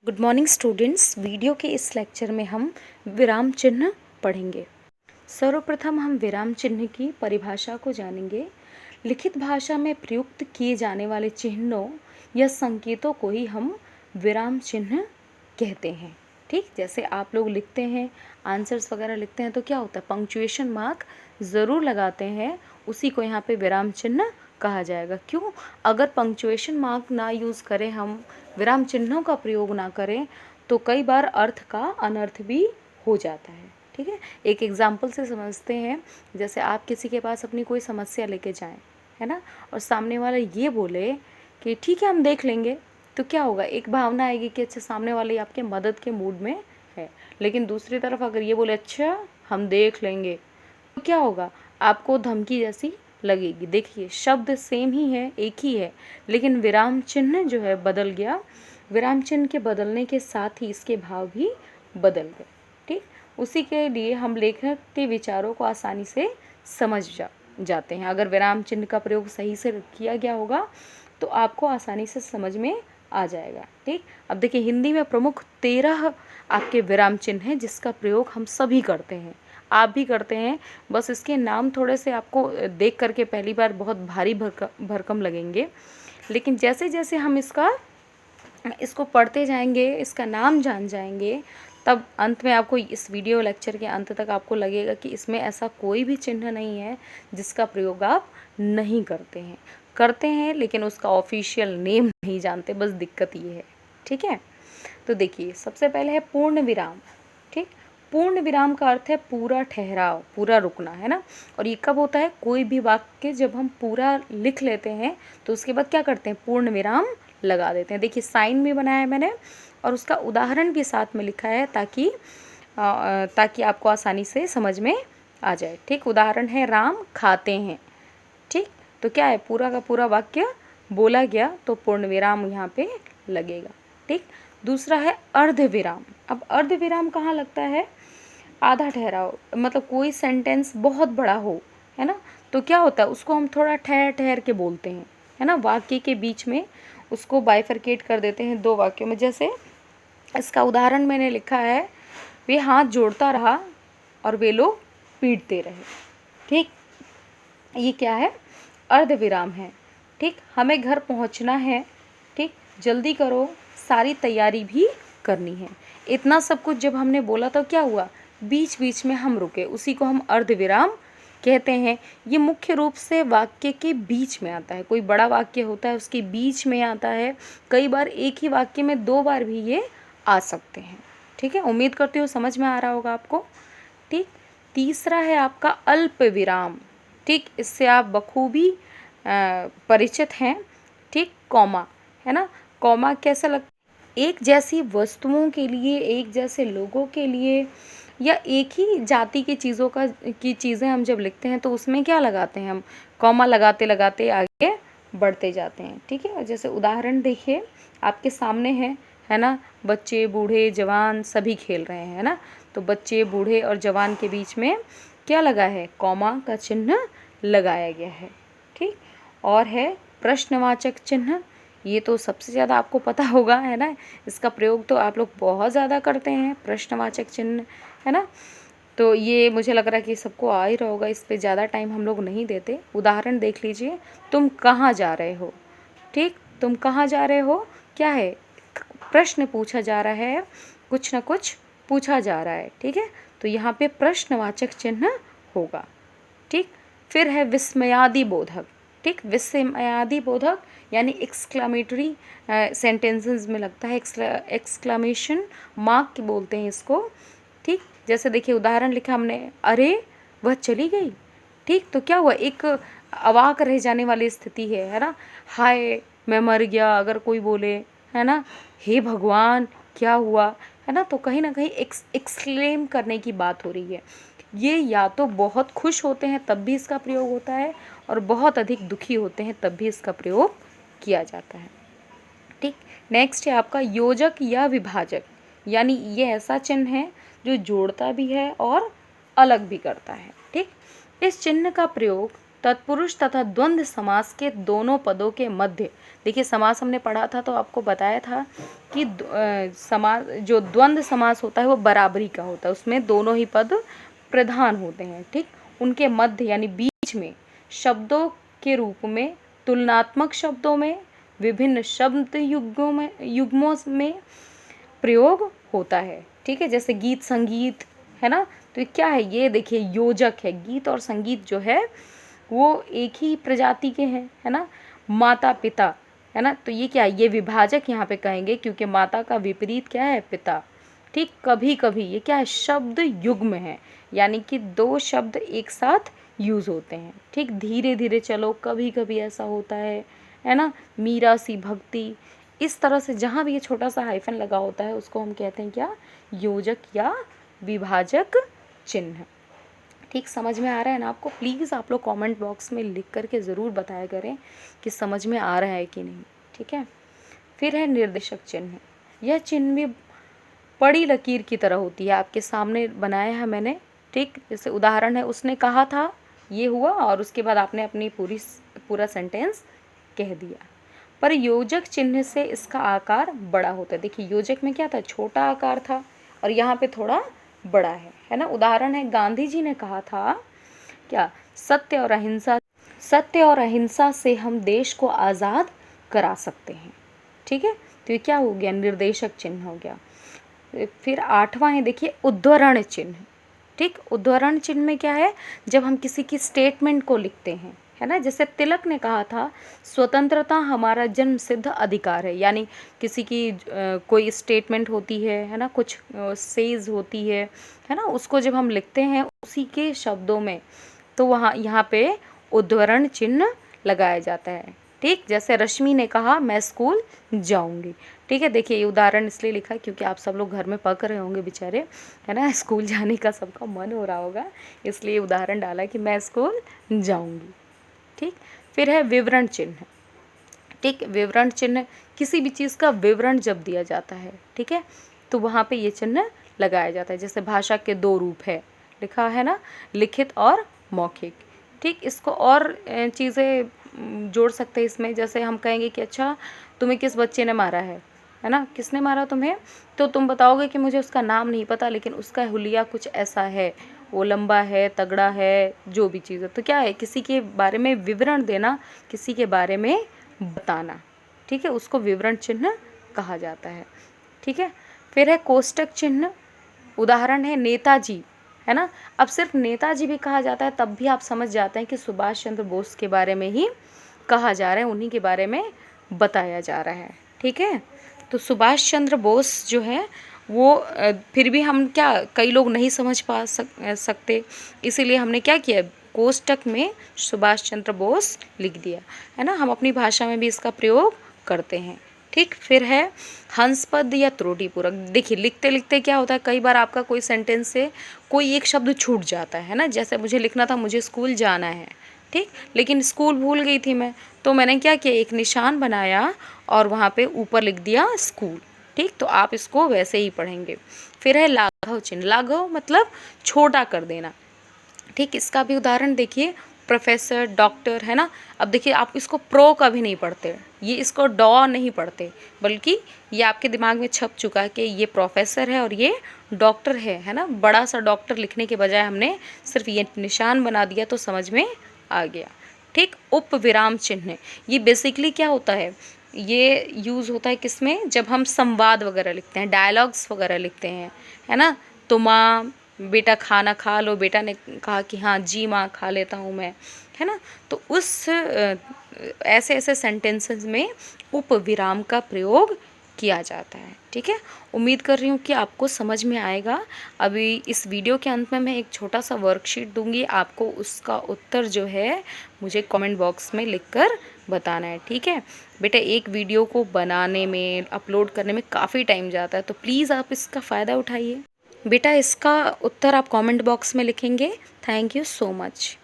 Good morning students. Video के इस lecture में हम विराम चिन्ह पढ़ेंगे। सर्वप्रथम हम विराम चिन्ह की परिभाषा को जानेंगे। लिखित भाषा में प्रयुक्त किए जाने वाले चिन्हों या संकेतों को ही हम विराम चिन्ह कहते हैं। ठीक, जैसे आप लोग लिखते हैं, आंसर्स वगैरह लिखते हैं तो क्या होता है, पंक्चुएशन मार्क ज़रूर लगाते हैं, उसी को यहाँ पे विराम चिन्ह कहा जाएगा। क्यों? अगर पंक्चुएशन मार्क ना यूज़ करें, हम विराम चिन्हों का प्रयोग ना करें तो कई बार अर्थ का अनर्थ भी हो जाता है। ठीक है, एक एग्जाम्पल से समझते हैं। जैसे आप किसी के पास अपनी कोई समस्या लेके जाएं, है ना, और सामने वाला ये बोले कि ठीक है हम देख लेंगे, तो क्या होगा, एक भावना आएगी कि अच्छा सामने वाले आपके मदद के मूड में है। लेकिन दूसरी तरफ अगर ये बोले अच्छा हम देख लेंगे, तो क्या होगा, आपको धमकी जैसी लगेगी। देखिए शब्द सेम ही है, एक ही है, लेकिन विराम चिन्ह जो है बदल गया। विराम चिन्ह के बदलने के साथ ही इसके भाव भी बदल गए। ठीक, उसी के लिए हम लेखक के विचारों को आसानी से समझ जाते हैं। अगर विराम चिन्ह का प्रयोग सही से किया गया होगा तो आपको आसानी से समझ में आ जाएगा। ठीक, अब देखिए हिंदी में प्रमुख 13 आपके विराम चिन्ह हैं जिसका प्रयोग हम सभी करते हैं, आप भी करते हैं। बस इसके नाम थोड़े से आपको देख करके पहली बार बहुत भारी भरकम लगेंगे, लेकिन जैसे जैसे हम इसको पढ़ते जाएंगे, इसका नाम जान जाएंगे, तब अंत में आपको इस वीडियो लेक्चर के अंत तक आपको लगेगा कि इसमें ऐसा कोई भी चिन्ह नहीं है जिसका प्रयोग आप नहीं करते हैं लेकिन उसका ऑफिशियल नेम नहीं जानते, बस दिक्कत ये है। ठीक है, तो देखिए सबसे पहले है पूर्ण विराम। ठीक, पूर्ण विराम का अर्थ है पूरा ठहराव, पूरा रुकना, है ना। और ये कब होता है, कोई भी वाक्य जब हम पूरा लिख लेते हैं तो उसके बाद क्या करते हैं, पूर्ण विराम लगा देते हैं। देखिए साइन भी बनाया है मैंने और उसका उदाहरण भी साथ में लिखा है ताकि आपको आसानी से समझ में आ जाए। ठीक, उदाहरण है राम खाते हैं। ठीक, तो क्या है, पूरा का पूरा वाक्य बोला गया तो पूर्ण विराम यहाँ पे लगेगा। ठीक, दूसरा है अर्ध विराम। अब अर्ध विराम कहाँ लगता है, आधा ठहराव, मतलब कोई सेंटेंस बहुत बड़ा हो, है ना, तो क्या होता है उसको हम थोड़ा ठहर ठहर के बोलते हैं, है ना, वाक्य के बीच में उसको बाइफरकेट कर देते हैं दो वाक्यों में। जैसे इसका उदाहरण मैंने लिखा है, वे हाथ जोड़ता रहा और वे लोग पीटते रहे। ठीक, ये क्या है, अर्ध विराम है। ठीक, हमें घर पहुंचना है, ठीक, जल्दी करो, सारी तैयारी भी करनी है। इतना सब कुछ जब हमने बोला तो क्या हुआ, बीच बीच में हम रुके, उसी को हम अर्ध विराम कहते हैं। ये मुख्य रूप से वाक्य के बीच में आता है, कोई बड़ा वाक्य होता है उसके बीच में आता है, कई बार एक ही वाक्य में 2 बार भी ये आ सकते हैं। ठीक है, उम्मीद करती हूँ समझ में आ रहा होगा आपको। ठीक, तीसरा है आपका अल्प विराम। ठीक, इससे आप बखूबी परिचित हैं। ठीक, कॉमा, है ना, कॉमा कैसा लगता है, एक जैसी वस्तुओं के लिए, एक जैसे लोगों के लिए, या एक ही जाति की चीज़ें हम जब लिखते हैं तो उसमें क्या लगाते हैं, हम कॉमा लगाते लगाते आगे बढ़ते जाते हैं। ठीक है, जैसे उदाहरण देखिए आपके सामने है ना, बच्चे बूढ़े जवान सभी खेल रहे हैं, है ना, तो बच्चे बूढ़े और जवान के बीच में क्या लगा है, कॉमा का चिन्ह लगाया गया है। ठीक, और है प्रश्नवाचक चिन्ह। ये तो सबसे ज़्यादा आपको पता होगा, है ना, इसका प्रयोग तो आप लोग बहुत ज़्यादा करते हैं, प्रश्नवाचक चिन्ह, है ना। तो ये मुझे लग रहा है कि सबको आ ही रहा होगा, इस पे ज़्यादा टाइम हम लोग नहीं देते। उदाहरण देख लीजिए, तुम कहाँ जा रहे हो। ठीक, तुम कहाँ जा रहे हो, क्या है, प्रश्न पूछा जा रहा है, कुछ ना कुछ पूछा जा रहा है। ठीक है, तो यहाँ पे प्रश्नवाचक चिन्ह होगा। ठीक, फिर है विस्मयादि बोधक। ठीक, विस्मयादि बोधक यानी एक्सक्लामेटरी सेंटेंसेस में लगता है, एक्सक्लामेशन मार्क बोलते हैं इसको। ठीक, जैसे देखिए उदाहरण लिखा हमने, अरे वह चली गई। ठीक, तो क्या हुआ, एक अवाक रह जाने वाली स्थिति है ना, हाय मैं मर गया अगर कोई बोले, है ना, हे भगवान क्या हुआ, है ना, तो कहीं ना कहीं एक्सक्लेम करने की बात हो रही है। ये या तो बहुत खुश होते हैं तब भी इसका प्रयोग होता है, और बहुत अधिक दुखी होते हैं तब भी इसका प्रयोग किया जाता है। ठीक, नेक्स्ट है आपका योजक या विभाजक, यानी ये ऐसा चिन्ह है जो जोड़ता भी है और अलग भी करता है। ठीक, इस चिन्ह का प्रयोग तत्पुरुष तथा द्वंद्व समास के दोनों पदों के मध्य, देखिए समास हमने पढ़ा था तो आपको बताया था कि समास जो द्वंद्व समास होता है वो बराबरी का होता है, उसमें दोनों ही पद प्रधान होते हैं। ठीक, उनके मध्य यानी बीच में शब्दों के रूप में, तुलनात्मक शब्दों में, विभिन्न शब्द युग्मों में प्रयोग होता है। ठीक है, जैसे गीत संगीत है ना, तो ये क्या है, ये देखिए योजक है। गीत और संगीत जो है वो एक ही प्रजाति के हैं, है ना। माता पिता है ना, तो ये क्या है, ये विभाजक यहाँ पे कहेंगे क्योंकि माता का विपरीत क्या है, पिता। ठीक, कभी कभी ये क्या है, शब्द युग्म है, यानी कि दो शब्द एक साथ यूज होते हैं। ठीक, धीरे धीरे चलो, कभी कभी ऐसा होता है ना। मीरा सी भक्ति, इस तरह से जहाँ भी ये छोटा सा हाइफन लगा होता है उसको हम कहते हैं क्या, योजक या विभाजक चिन्ह। ठीक, समझ में आ रहा है ना आपको? प्लीज़ आप लोग कमेंट बॉक्स में लिख करके ज़रूर बताया करें कि समझ में आ रहा है कि नहीं। ठीक है, फिर है निर्देशक चिन्ह। यह चिन्ह भी बड़ी लकीर की तरह होती है, आपके सामने बनाया है मैंने। ठीक, जैसे उदाहरण है, उसने कहा था, ये हुआ और उसके बाद आपने अपनी पूरा सेंटेंस कह दिया। पर योजक चिन्ह से इसका आकार बड़ा होता है। देखिए योजक में क्या था, छोटा आकार था और यहाँ पे थोड़ा बड़ा है ना। उदाहरण है, गांधी जी ने कहा था क्या, सत्य और अहिंसा से हम देश को आज़ाद करा सकते हैं। ठीक है, तो ये क्या हो गया, निर्देशक चिन्ह हो गया। फिर 8वां है, देखिए उद्धरण चिन्ह। ठीक, उद्धरण चिन्ह में क्या है, जब हम किसी की स्टेटमेंट को लिखते हैं, है ना। जैसे तिलक ने कहा था, स्वतंत्रता हमारा जन्म सिद्ध अधिकार है, यानी किसी की कोई स्टेटमेंट होती है ना, कुछ सेज होती है ना, उसको जब हम लिखते हैं उसी के शब्दों में, तो वहाँ यहाँ पे उद्धरण चिन्ह लगाया जाता है। ठीक, जैसे रश्मि ने कहा, मैं स्कूल जाऊंगी। ठीक है, देखिए ये उदाहरण इसलिए लिखा क्योंकि आप सब लोग घर में पक रहे होंगे बेचारे, है ना, स्कूल जाने का सबका मन हो रहा होगा, इसलिए उदाहरण डाला कि मैं स्कूल जाऊंगी। ठीक, फिर है विवरण चिन्ह। ठीक, विवरण चिन्ह किसी भी चीज़ का विवरण जब दिया जाता है, ठीक है, तो वहाँ पे ये चिन्ह लगाया जाता है। जैसे भाषा के 2 रूप है, लिखा है ना, लिखित और मौखिक। ठीक, इसको और चीज़ें जोड़ सकते हैं इसमें, जैसे हम कहेंगे कि अच्छा तुम्हें किस बच्चे ने मारा है ना, किसने मारा तुम्हें, तो तुम बताओगे कि मुझे उसका नाम नहीं पता, लेकिन उसका हुलिया कुछ ऐसा है, वो लंबा है, तगड़ा है, जो भी चीज़ है। तो क्या है, किसी के बारे में विवरण देना, किसी के बारे में बताना। ठीक है, उसको विवरण चिन्ह कहा जाता है। ठीक है, फिर है कोष्टक चिन्ह। उदाहरण है नेताजी, है ना। अब सिर्फ नेताजी भी कहा जाता है तब भी आप समझ जाते हैं कि सुभाष चंद्र बोस के बारे में ही कहा जा रहा है, उन्हीं के बारे में बताया जा रहा है। ठीक है, तो सुभाष चंद्र बोस जो है वो फिर भी हम क्या, कई लोग नहीं समझ सकते, इसीलिए हमने क्या किया, कोष्टक में सुभाष चंद्र बोस लिख दिया, है ना। हम अपनी भाषा में भी इसका प्रयोग करते हैं। ठीक, फिर है हंसपद या त्रुटिपूरक। देखिए लिखते लिखते क्या होता है, कई बार आपका कोई सेंटेंस से कोई एक शब्द छूट जाता है ना। जैसे मुझे लिखना था, मुझे स्कूल जाना है, ठीक, लेकिन स्कूल भूल गई थी मैं, तो मैंने क्या किया, एक निशान बनाया और वहाँ पे ऊपर लिख दिया स्कूल। ठीक, तो आप इसको वैसे ही पढ़ेंगे। फिर है लाघव चिन्ह। लाघव मतलब छोटा कर देना। ठीक, इसका भी उदाहरण देखिए, प्रोफेसर, डॉक्टर, है ना। अब देखिए आप इसको प्रो का भी नहीं पढ़ते, ये इसको डॉ नहीं पढ़ते, बल्कि ये आपके दिमाग में छप चुका है कि ये प्रोफेसर है और ये डॉक्टर है ना। बड़ा सा डॉक्टर लिखने के बजाय हमने सिर्फ ये निशान बना दिया तो समझ में आ गया। ठीक, उप विराम चिन्ह, ये बेसिकली क्या होता है, ये यूज़ होता है किसमें, जब हम संवाद वगैरह लिखते हैं, डायलॉग्स वगैरह लिखते हैं, है ना। तो माँ, बेटा खाना खा लो, बेटा ने कहा कि हाँ जी माँ खा लेता हूँ मैं, है ना। तो उस ऐसे ऐसे सेंटेंसेस में उप विराम का प्रयोग किया जाता है। ठीक है, उम्मीद कर रही हूँ कि आपको समझ में आएगा। अभी इस वीडियो के अंत में मैं एक छोटा सा वर्कशीट दूंगी आपको, उसका उत्तर जो है मुझे कमेंट बॉक्स में लिखकर बताना है। ठीक है बेटा, एक वीडियो को बनाने में, अपलोड करने में काफ़ी टाइम जाता है, तो प्लीज़ आप इसका फ़ायदा उठाइए। बेटा इसका उत्तर आप कमेंट बॉक्स में लिखेंगे। Thank you so much.